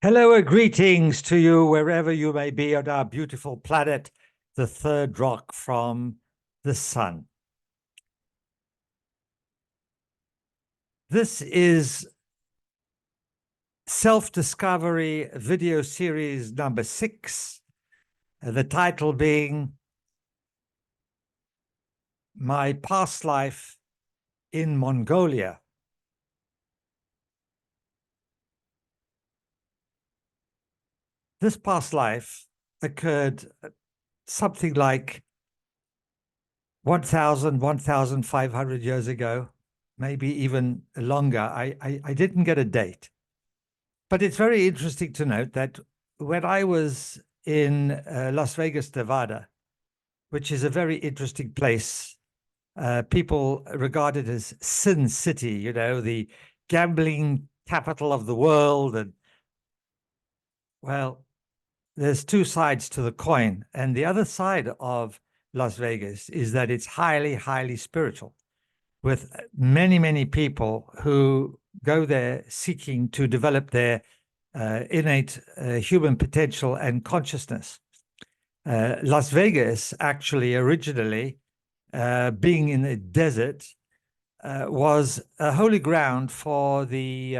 Hello, greetings to you wherever you may be on our beautiful planet, the third rock from the sun. This is Self-Discovery video series number 6, the title being My Past Life in Mongolia. This past life occurred something like 1,500 years ago, maybe even longer. I didn't get a date. But it's very interesting to note that when I was in Las Vegas, Nevada, which is a very interesting place, people regard it as Sin City, you know, the gambling capital of the world. And well, there's two sides to the coin. And the other side of Las Vegas is that it's highly, highly spiritual, with many, many people who go there seeking to develop their innate human potential and consciousness. Las Vegas, actually, originally, being in the desert, was a holy ground for the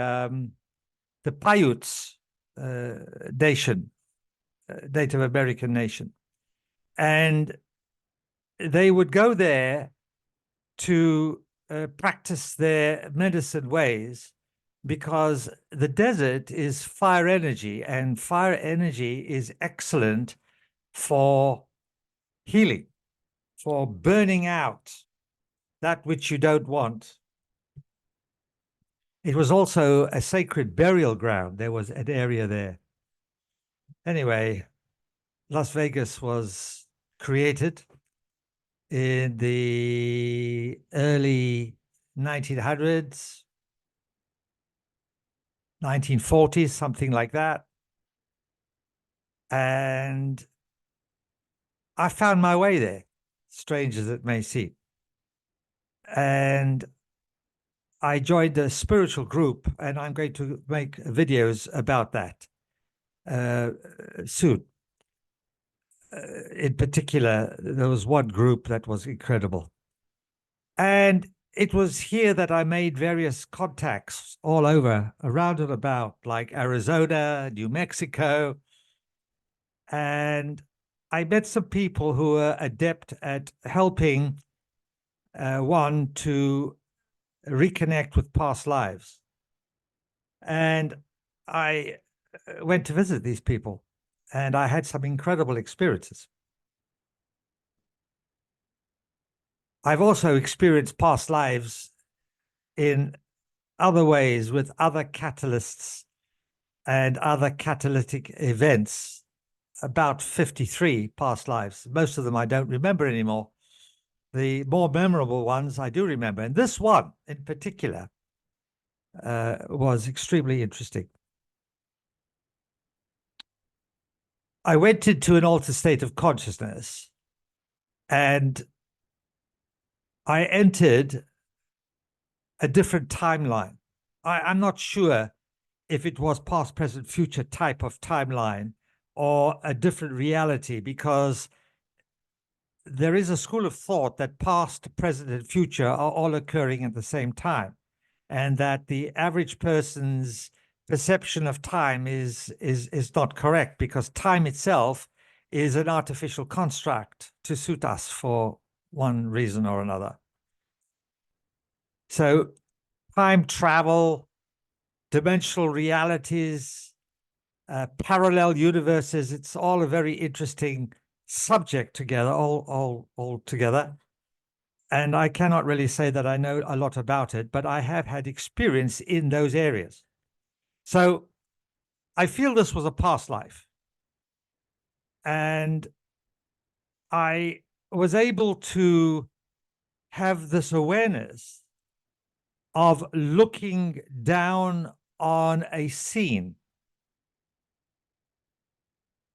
Paiutes nation, Native American nation. And they would go there to practice their medicine ways, because the desert is fire energy, and fire energy is excellent for healing, for burning out that which you don't want. It was also a sacred burial ground. There was an area there. Anyway, Las Vegas was created in the early 1900s, 1940s, something like that. And I found my way there, strange as it may seem. And I joined a spiritual group, and I'm going to make videos about that soon. In particular, there was one group that was incredible. And it was here that I made various contacts all over, around and about, like Arizona, New Mexico. And I met some people who were adept at helping one to reconnect with past lives. And I went to visit these people, and I had some incredible experiences. I've also experienced past lives in other ways with other catalysts and other catalytic events, about 53 past lives. Most of them I don't remember anymore. The more memorable ones I do remember. And this one in particular was extremely interesting. I went into an altered state of consciousness, and I entered a different timeline. I'm not sure if it was past, present, future type of timeline or a different reality, because there is a school of thought that past, present, and future are all occurring at the same time, and that the average person's perception of time is not correct, because time itself is an artificial construct to suit us for one reason or another. So time travel, dimensional realities, parallel universes, it's all a very interesting subject together, all together. And I cannot really say that I know a lot about it, but I have had experience in those areas. So I feel this was a past life. And I was able to have this awareness of looking down on a scene.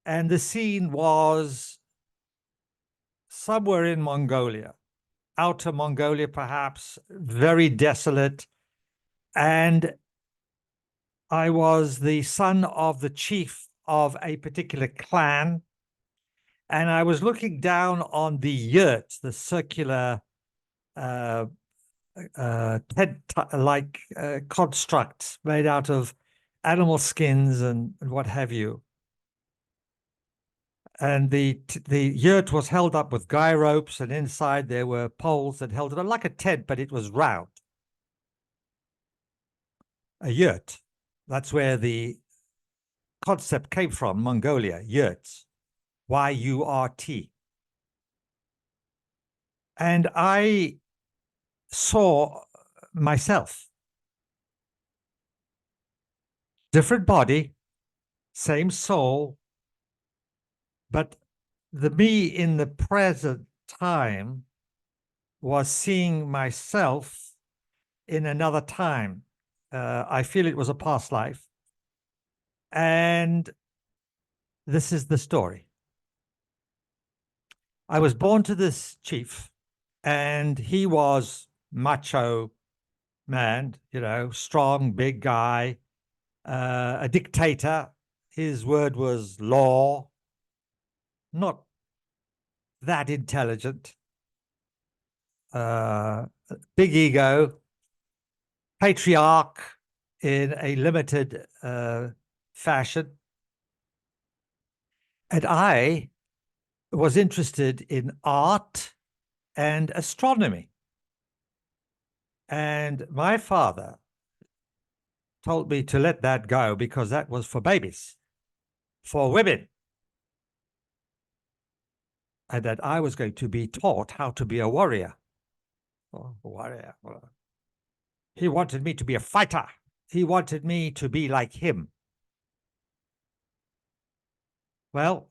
And the scene was somewhere in Mongolia, outer Mongolia, perhaps, very desolate. And I was the son of the chief of a particular clan, and I was looking down on the yurt, the circular uh, tent-like construct made out of animal skins and what have you. And the yurt was held up with guy ropes, and inside there were poles that held it like a tent, but it was round. A yurt. That's where the concept came from, Mongolia, yurts. Y-U-R-T. And I saw myself. Different body, same soul, but the me in the present time was seeing myself in another time. I feel it was a past life. And this is the story. I was born to this chief, and he was macho man, you know, strong, big guy, a dictator. His word was law, not that intelligent, big ego, patriarch in a limited fashion. And I was interested in art and astronomy. And my father told me to let that go because that was for babies, for women. And that I was going to be taught how to be a warrior. Oh, a warrior. He wanted me to be a fighter. He wanted me to be like him. Well,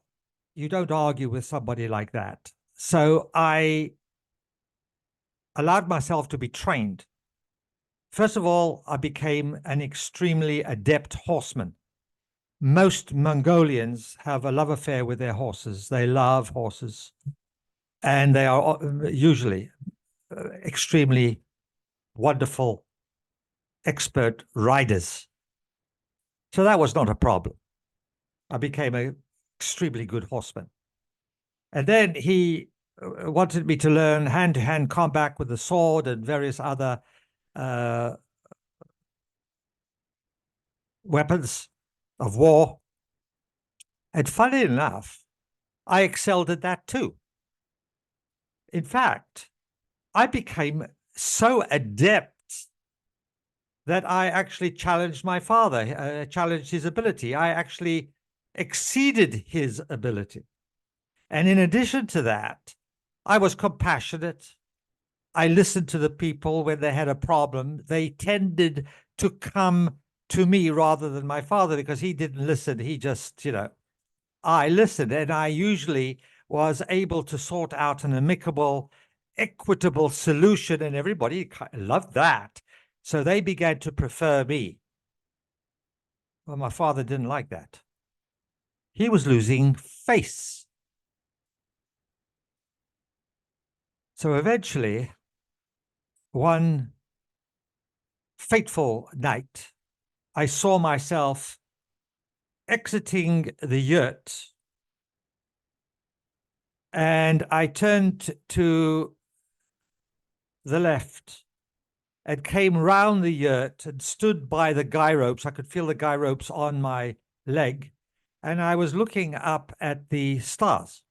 you don't argue with somebody like that. So I allowed myself to be trained. First of all, I became an extremely adept horseman. Most Mongolians have a love affair with their horses. They love horses, and they are usually extremely wonderful, expert riders. So that was not a problem. I became an extremely good horseman. And then he wanted me to learn hand-to-hand combat with the sword and various other weapons of war. And funny enough, I excelled at that too. In fact, I became so adept that I actually challenged my father, challenged his ability. I actually exceeded his ability. And in addition to that, I was compassionate. I listened to the people when they had a problem. They tended to come to me rather than my father because he didn't listen. He just, you know, I listened, and I usually was able to sort out an amicable, equitable solution, and everybody loved that. So they began to prefer me. Well, my father didn't like that. He was losing face. So eventually, one fateful night, I saw myself exiting the yurt, and I turned to the left and came round the yurt and stood by the guy ropes. I could feel the guy ropes on my leg, and I was looking up at the stars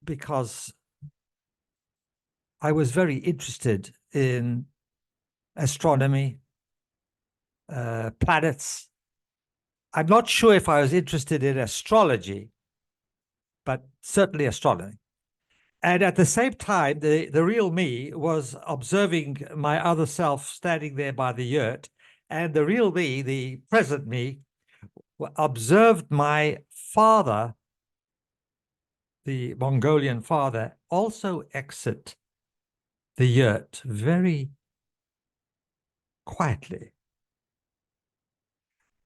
because I was very interested in astronomy, planets. I'm not sure if I was interested in astrology, but certainly astronomy. And at the same time, the real me was observing my other self standing there by the yurt. And the real me, the present me, observed my father, the Mongolian father, also exit the yurt very quietly.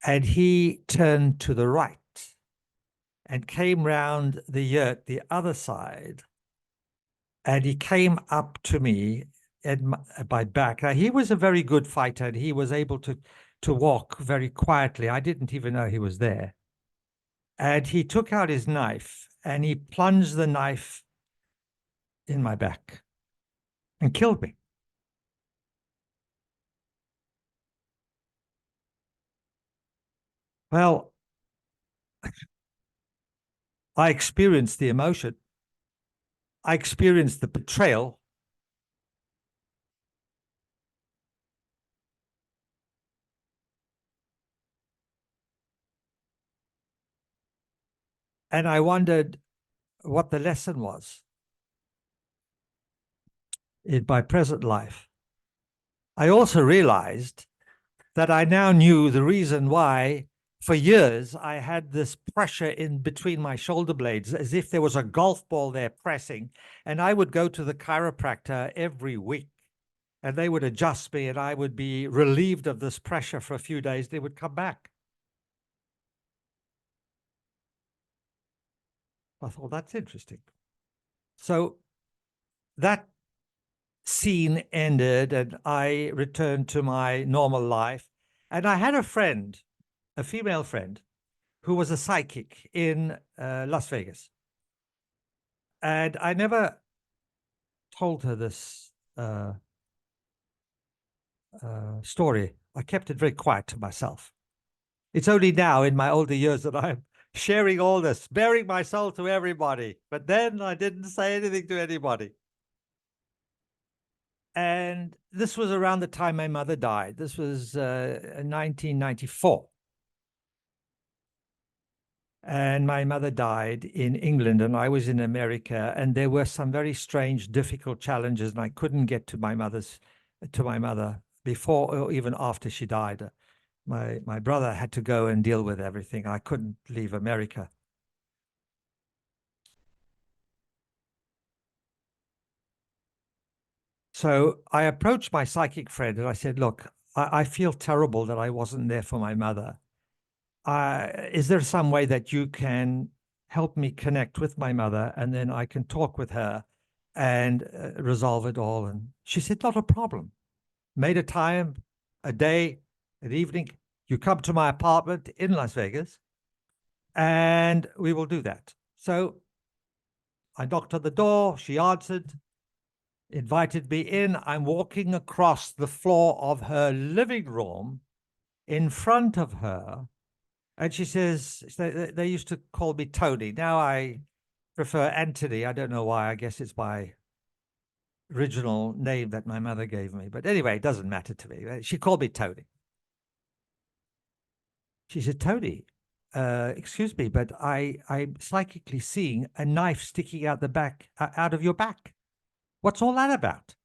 And he turned to the right and came round the yurt, the other side. And he came up to me at my back. Now, he was a very good fighter, and he was able to to walk very quietly. I didn't even know he was there. And he took out his knife and he plunged the knife in my back and killed me. Well, I experienced the emotion. I experienced the betrayal. And I wondered what the lesson was in my present life. I also realized that I now knew the reason why, for years, I had this pressure in between my shoulder blades, as if there was a golf ball there pressing. And I would go to the chiropractor every week, and they would adjust me, and I would be relieved of this pressure for a few days. They would come back. I thought, that's interesting. So that scene ended, and I returned to my normal life. And I had a friend, a female friend, who was a psychic in Las Vegas. And I never told her this story. I kept it very quiet to myself. It's only now in my older years that I'm sharing all this, bearing my soul to everybody. But then I didn't say anything to anybody. And this was around the time my mother died. This was 1994. And my mother died in England, and I was in America, and there were some very strange, difficult challenges, and I couldn't get to my mother before or even after she died. My brother had to go and deal with everything. I couldn't leave America. So I approached my psychic friend and I said, look, I feel terrible that I wasn't there for my mother. Is there some way that you can help me connect with my mother, and then I can talk with her and resolve it all? And she said, not a problem. Made a time, a day, an evening. You come to my apartment in Las Vegas and we will do that. So I knocked on the door. She answered, invited me in. I'm walking across the floor of her living room in front of her. And she says, they used to call me Tony. Now I prefer Anthony. I don't know why. I guess it's my original name that my mother gave me. But anyway, it doesn't matter to me. She called me Tony. She said, Tony, excuse me, but I'm psychically seeing a knife sticking out the back, out of your back. What's all that about?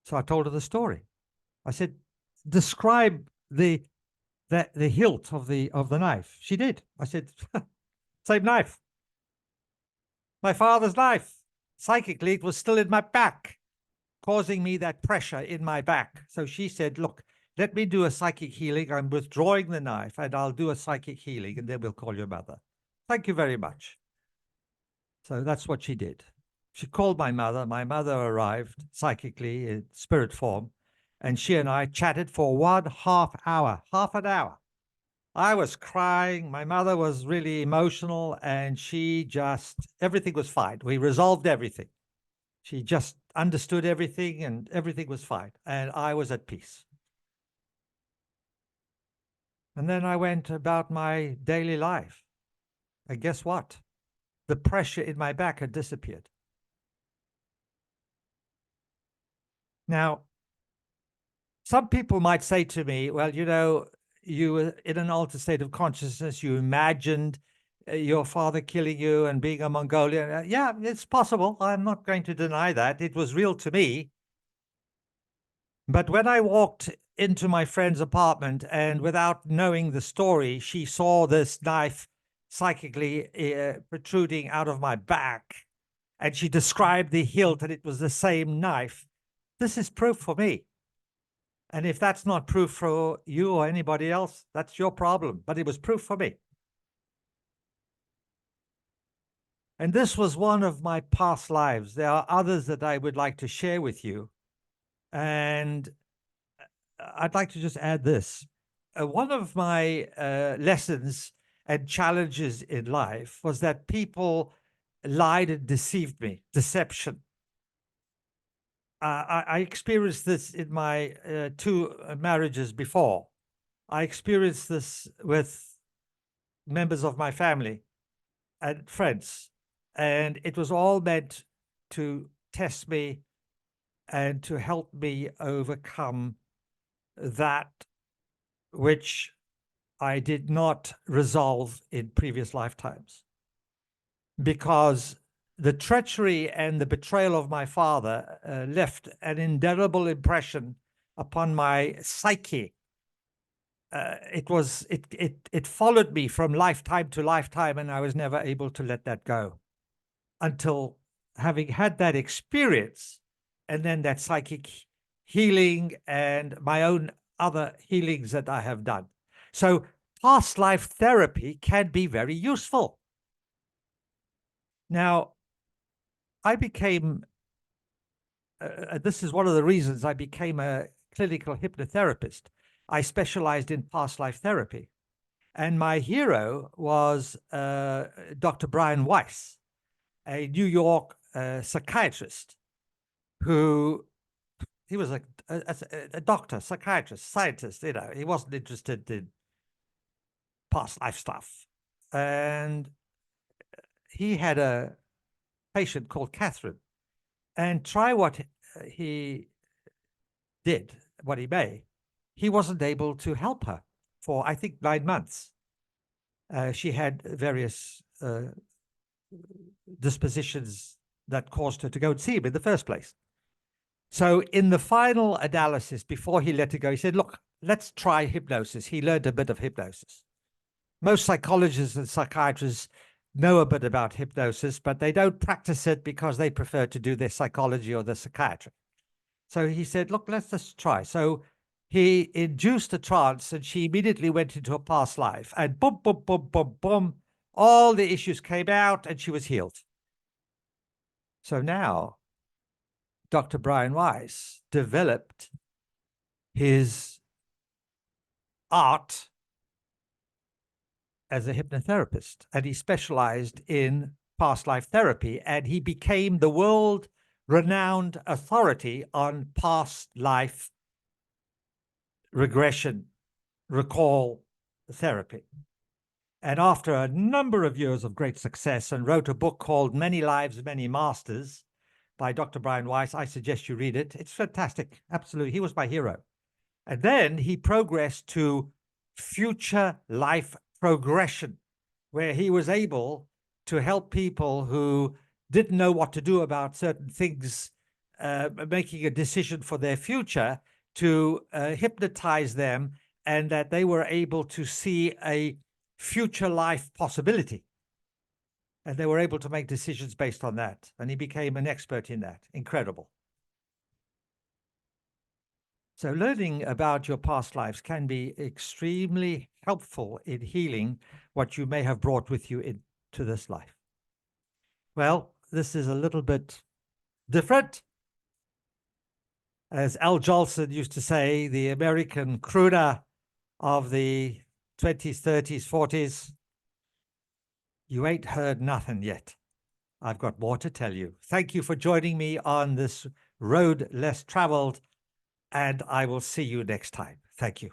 So I told her the story. I said, describe the hilt of the knife. She did. I said, same knife. My father's knife. Psychically, it was still in my back, causing me that pressure in my back. So she said, look, let me do a psychic healing. I'm withdrawing the knife, and I'll do a psychic healing, and then we'll call your mother. Thank you very much. So that's what she did. She called my mother. My mother arrived psychically in spirit form, and she and I chatted for 1/2 hour, half an hour. I was crying. My mother was really emotional, and she just, everything was fine. We resolved everything. She just understood everything, and everything was fine. And I was at peace. And then I went about my daily life. And guess what? The pressure in my back had disappeared. Now, some people might say to me, well, you were in an altered state of consciousness. You imagined your father killing you and being a Mongolian. Yeah, it's possible. I'm not going to deny that. It was real to me. But when I walked into my friend's apartment, and without knowing the story, she saw this knife psychically protruding out of my back, and she described the hilt, and it was the same knife. This is proof for me. And if that's not proof for you or anybody else, that's your problem. But it was proof for me. And this was one of my past lives. There are others that I would like to share with you. And I'd like to just add this. One of my lessons and challenges in life was that people lied and deceived me. Deception. I experienced this in my two marriages before. I experienced this with members of my family and friends, and it was all meant to test me and to help me overcome that which I did not resolve in previous lifetimes. Because the treachery and the betrayal of my father left an indelible impression upon my psyche. It followed me from lifetime to lifetime, and I was never able to let that go until having had that experience, and then that psychic healing and my own other healings that I have done. So past life therapy can be very useful. Now, I became, this is one of the reasons I became a clinical hypnotherapist. I specialized in past life therapy. And my hero was Dr. Brian Weiss, a New York psychiatrist who, he was a doctor, psychiatrist, scientist, you know, he wasn't interested in past life stuff. And he had a patient called Catherine, and try what he did, what he may, he wasn't able to help her for, I think, 9 months. She had various dispositions that caused her to go and see him in the first place. So in the final analysis, before he let her go, he said, look, let's try hypnosis. He learned a bit of hypnosis. Most psychologists and psychiatrists know a bit about hypnosis, but they don't practice it because they prefer to do their psychology or their psychiatry. So he said, look, let's just try. So he induced a trance, and she immediately went into a past life, and boom, boom, boom, boom, boom, all the issues came out and she was healed. So now Dr. Brian Weiss developed his art as a hypnotherapist, and he specialized in past life therapy, and he became the world-renowned authority on past life regression, recall therapy. And after a number of years of great success, and wrote a book called Many Lives, Many Masters by Dr. Brian Weiss. I suggest you read it. It's fantastic. Absolutely. He was my hero. And then he progressed to future life progression, where he was able to help people who didn't know what to do about certain things, making a decision for their future, to hypnotize them, and that they were able to see a future life possibility. And they were able to make decisions based on that. And he became an expert in that. Incredible. So learning about your past lives can be extremely helpful in healing what you may have brought with you into this life. Well, this is a little bit different. As Al Jolson used to say, the American crooner of the 20s, 30s, 40s, you ain't heard nothing yet. I've got more to tell you. Thank you for joining me on this road less traveled, and I will see you next time. Thank you.